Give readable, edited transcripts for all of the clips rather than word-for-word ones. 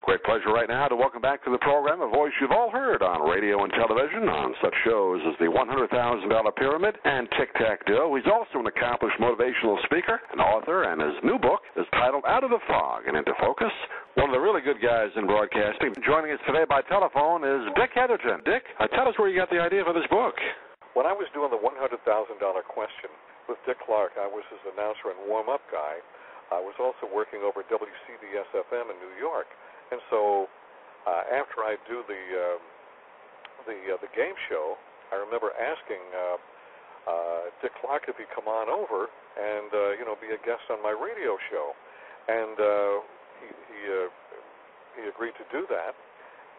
Great pleasure right now to welcome back to the program a voice you've all heard on radio and television on such shows as the $100,000 Pyramid and Tic-Tac-Toe. He's also an accomplished motivational speaker, an author, and his new book is titled Out of the Fog and Into Focus. One of the really good guys in broadcasting. Joining us today by telephone is Dick Heatherton. Dick, tell us where you got the idea for this book. When I was doing the $100,000 question with Dick Clark, I was his announcer and warm-up guy. I was also working over at WCBS-FM in New York. And so after I do the game show, I remember asking Dick Clark if he'd come on over and be a guest on my radio show, and he agreed to do that.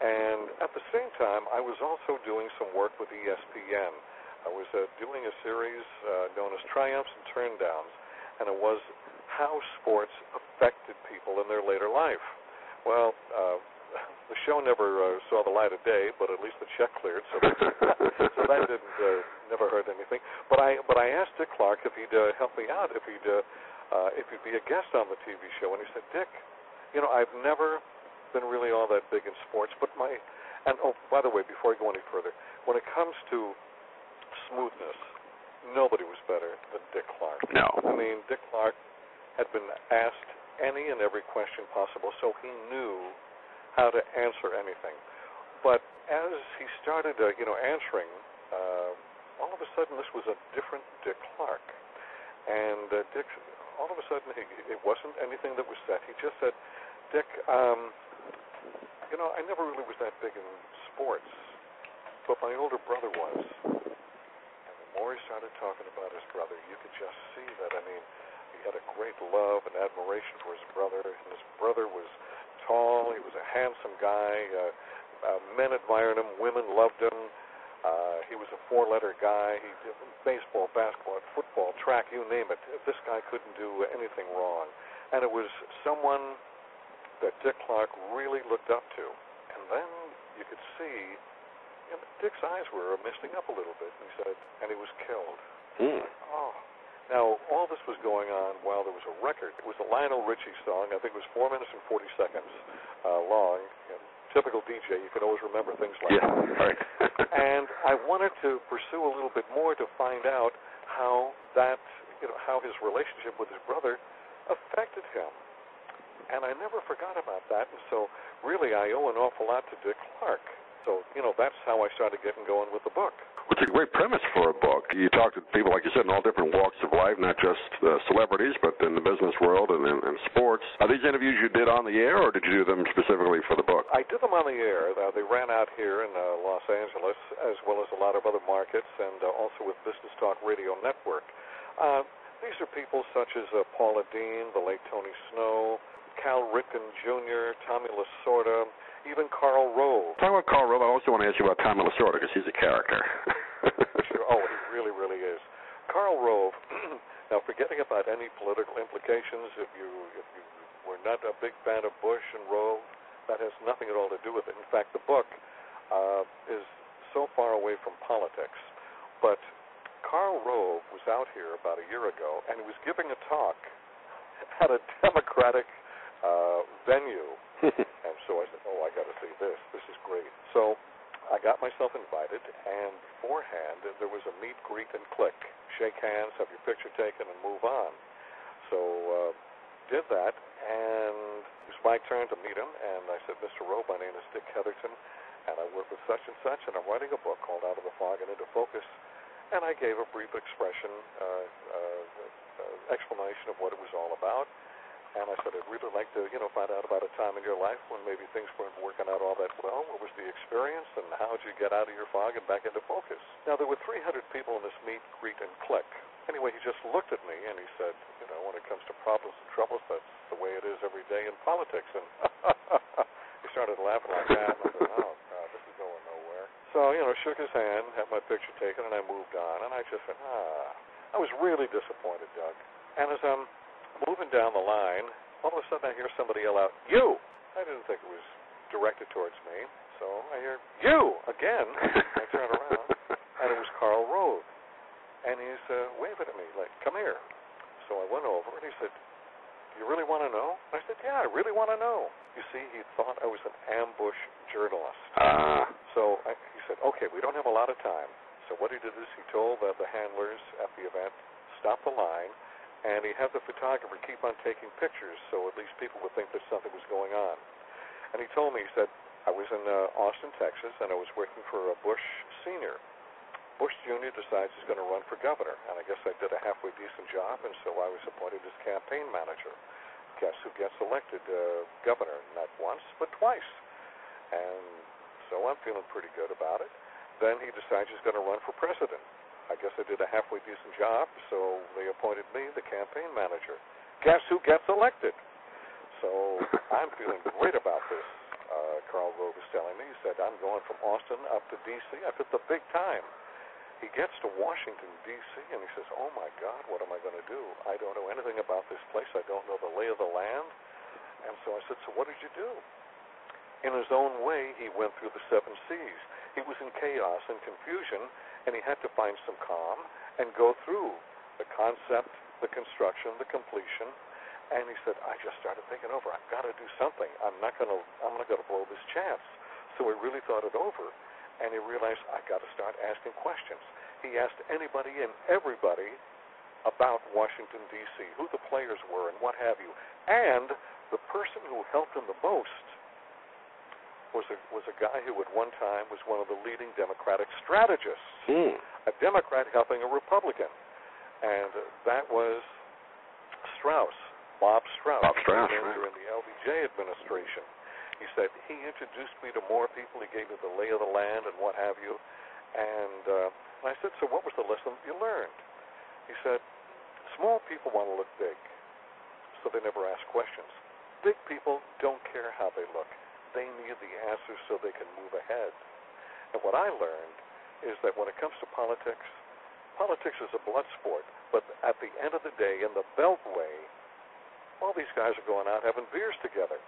And at the same time, I was also doing some work with ESPN. I was doing a series known as Triumphs and Turndowns, and it was how sports affected people in their later life. Well, the show never saw the light of day, but at least the check cleared, so that didn't never hurt anything. But I asked Dick Clark if he'd help me out, if he'd be a guest on the TV show, and he said, Dick, I've never been really all that big in sports, but by the way, before I go any further, when it comes to smoothness, nobody was better than Dick Clark. No. I mean, Dick Clark had been asked any and every question possible, so he knew how to answer anything. But as he started, answering, all of a sudden this was a different Dick Clark. And Dick, all of a sudden, it wasn't anything that was said. He just said, Dick, I never really was that big in sports, but my older brother was. And the more he started talking about his brother, you could just see that, he had a great love and admiration for his brother, and his brother was tall, he was a handsome guy, men admired him, women loved him, he was a four-letter guy, he did baseball, basketball, football, track, you name it. This guy couldn't do anything wrong. And it was someone that Dick Clark really looked up to. And then you could see, Dick's eyes were misting up a little bit, and he said, and he was killed. Oh. Now, all this was going on while there was a record. It was a Lionel Richie song. I think it was 4 minutes and 40 seconds long. Typical DJ, you can always remember things like that. Right. And I wanted to pursue a little bit more to find out how how his relationship with his brother affected him. And I never forgot about that. And so, really, I owe an awful lot to Dick Clark. So, that's how I started getting going with the book. It's a great premise for a book. You talk to people, like you said, in all different walks of life, not just celebrities, but in the business world and sports. Are these interviews you did on the air, or did you do them specifically for the book? I did them on the air. They ran out here in Los Angeles, as well as a lot of other markets, and also with Business Talk Radio Network. These are people such as Paula Dean, the late Tony Snow, Cal Ripken Jr., Tommy Lasorda, even Karl Rove. Talking about Karl Rove, I also want to ask you about Tommy Lasorda, because he's a character. Sure. Oh, he really, really is. Karl Rove, now forgetting about any political implications, if you were not a big fan of Bush and Rove, that has nothing at all to do with it. In fact, the book is so far away from politics. But Karl Rove was out here about a year ago, and he was giving a talk at a Democratic venue. And so I said, I got to see this. This is great. So I got myself invited, and beforehand there was a meet, greet, and click. Shake hands, have your picture taken, and move on. So did that, and it was my turn to meet him, and I said, Mr. Rove, my name is Dick Heatherton, and I work with such and such, and I'm writing a book called Out of the Fog and Into Focus. And I gave a brief explanation of what it was all about. And I said, I'd really like to, find out about a time in your life when maybe things weren't working out all that well. What was the experience, and how did you get out of your fog and back into focus? Now, there were 300 people in this meet, greet, and click. Anyway, he just looked at me, and he said, when it comes to problems and troubles, that's the way it is every day in politics. And he started laughing like that, and I said, oh, God, this is going nowhere. So, shook his hand, had my picture taken, and I moved on. And I just said, I was really disappointed, Doug. And as I'm moving down the line, all of a sudden I hear somebody yell out, you! I didn't think it was directed towards me, so I hear, you! Again. I turn around, and it was Karl Rove. And he's waving at me, like, come here. So I went over, and he said, do you really want to know? And I said, yeah, I really want to know. You see, he thought I was an ambush journalist. So he said, okay, we don't have a lot of time. So what he did is he told the handlers at the event, stop the line, and he had the photographer keep on taking pictures so at least people would think that something was going on. And he told me, he said, I was in Austin, Texas, and I was working for a Bush senior. Bush Jr. decides he's going to run for governor, and I guess I did a halfway decent job, and so I was appointed as campaign manager. Guess who gets elected governor? Not once, but twice. And so I'm feeling pretty good about it. Then he decides he's going to run for president. I guess I did a halfway decent job, so they appointed me the campaign manager. Guess who gets elected? So I'm feeling great about this. Karl Rove was telling me, he said, I'm going from Austin up to D.C. I took the big time. He gets to Washington, D.C., and he says, oh, my God, what am I going to do? I don't know anything about this place. I don't know the lay of the land. And so I said, so what did you do? In his own way, he went through the 7 C's. He was in chaos and confusion, and he had to find some calm and go through the concept, the construction, the completion. And he said, I just started thinking over, I've got to do something. I'm not going to blow this chance. So he really thought it over, and he realized, I got to start asking questions. He asked anybody and everybody about Washington, D.C., who the players were and what have you. And the person who helped him the most was a guy who at one time was one of the leading Democratic strategists, a Democrat helping a Republican. And that was Strauss. Bob Strauss, during the LBJ administration. He said, he introduced me to more people. He gave me the lay of the land and what have you. And I said, so what was the lesson you learned? He said, small people want to look big, so they never ask questions. Big people don't care how they look. They need the answers so they can move ahead. And what I learned is that when it comes to politics, politics is a blood sport. But at the end of the day, in the Beltway, all these guys are going out having beers together.